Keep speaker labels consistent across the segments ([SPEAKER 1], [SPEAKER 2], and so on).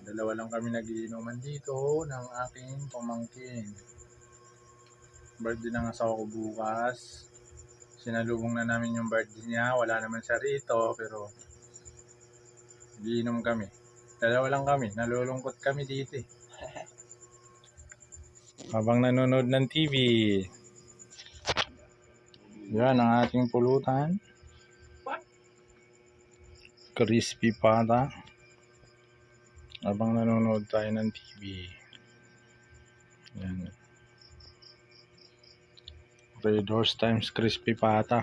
[SPEAKER 1] Dalawa lang kami nagiinuman dito ng aking pamangkin. Birthday ng asawa ko bukas. Sinalubong na namin yung birthday niya. Wala naman siya rito pero giinom kami. Dalawa lang kami. Nalulungkot kami dito eh. Habang nanonood ng TV. Yan ang ating pulutan. Crispy pata. Habang nanonood tayo ng TV. Yan. Red Horse times crispy pata.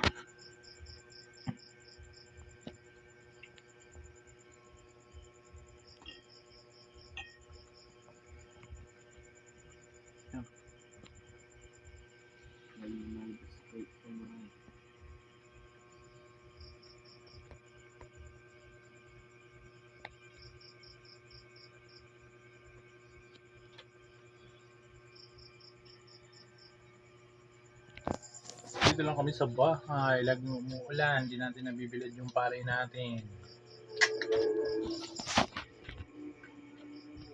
[SPEAKER 1] Dito lang kami sa bahay, laging umuulan, hindi natin nabibilad yung pare natin.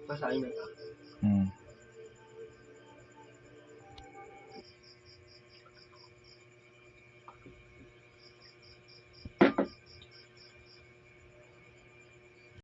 [SPEAKER 2] Pasahin na.